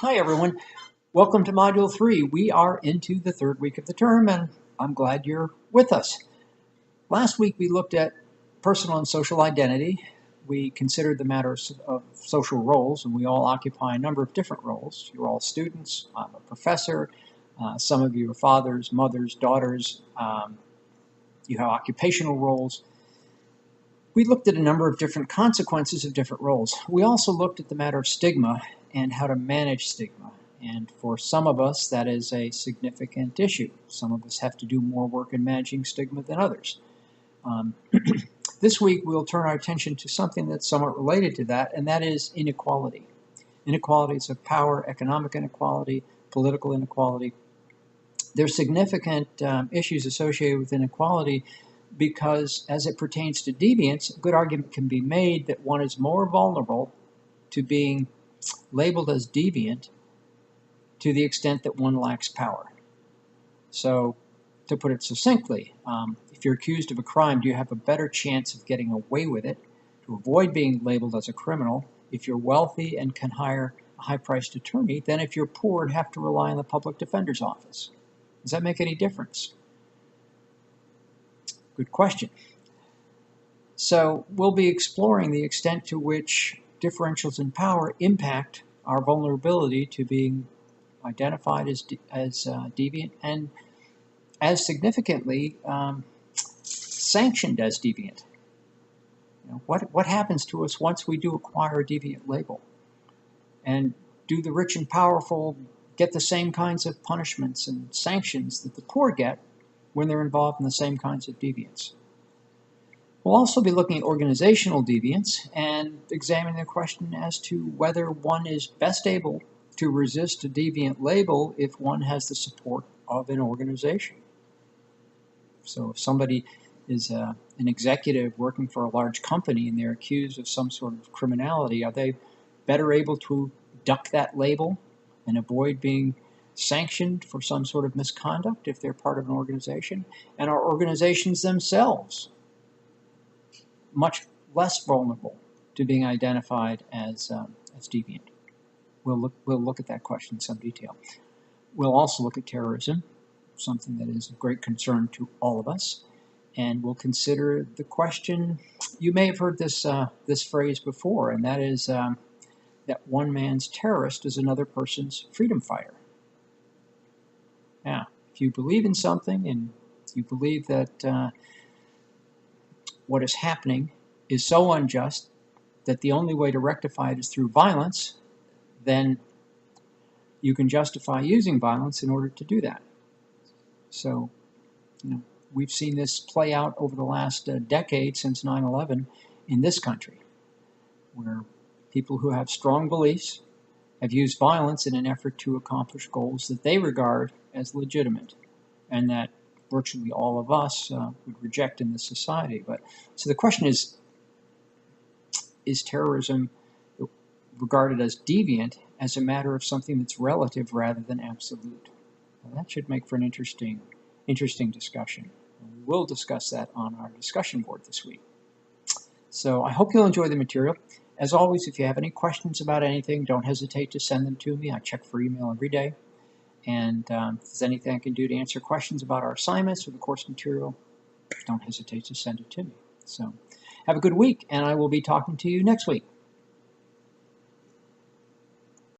Hi everyone, welcome to Module 3. We are into the third week of the term and I'm glad you're with us. Last week we looked at personal and social identity. We considered the matters of social roles, and we all occupy a number of different roles. You're all students, I'm a professor, some of you are fathers, mothers, daughters, you have occupational roles. We looked at a number of different consequences of different roles. We also looked at the matter of stigma and how to manage stigma. And for some of us, that is a significant issue. Some of us have to do more work in managing stigma than others. This week, we'll turn our attention to something that's somewhat related to that, and that is inequality. Inequalities of power, economic inequality, political inequality. There's significant issues associated with inequality because as it pertains to deviance, a good argument can be made that one is more vulnerable to being labeled as deviant to the extent that one lacks power. So, to put it succinctly, if you're accused of a crime, do you have a better chance of getting away with it to avoid being labeled as a criminal if you're wealthy and can hire a high-priced attorney than if you're poor and have to rely on the public defender's office? Does that make any difference? Good question. So we'll be exploring the extent to which differentials in power impact our vulnerability to being identified as deviant, and as significantly sanctioned as deviant. What happens to us once we do acquire a deviant label? And do the rich and powerful get the same kinds of punishments and sanctions that the poor get when they're involved in the same kinds of deviance? We'll also be looking at organizational deviance and examining the question as to whether one is best able to resist a deviant label if one has the support of an organization. So if somebody is an executive working for a large company and they're accused of some sort of criminality, are they better able to duck that label and avoid being sanctioned for some sort of misconduct if they're part of an organization? And are organizations themselves much less vulnerable to being identified as deviant? We'll look at that question in some detail. We'll also look at terrorism, something that is of great concern to all of us, and we'll consider the question. You may have heard this phrase before, and that is that one man's terrorist is another person's freedom fighter. Now, if you believe in something and you believe that what is happening is so unjust that the only way to rectify it is through violence, then you can justify using violence in order to do that. So, we've seen this play out over the last decade since 9/11 in this country, where people who have strong beliefs have used violence in an effort to accomplish goals that they regard as legitimate and that virtually all of us would reject in this society. So the question is terrorism regarded as deviant as a matter of something that's relative rather than absolute? Well, that should make for an interesting discussion. And we'll discuss that on our discussion board this week. So I hope you'll enjoy the material. As always, if you have any questions about anything, don't hesitate to send them to me. I check for email every day. And if there's anything I can do to answer questions about our assignments or the course material, don't hesitate to send it to me. So have a good week, and I will be talking to you next week.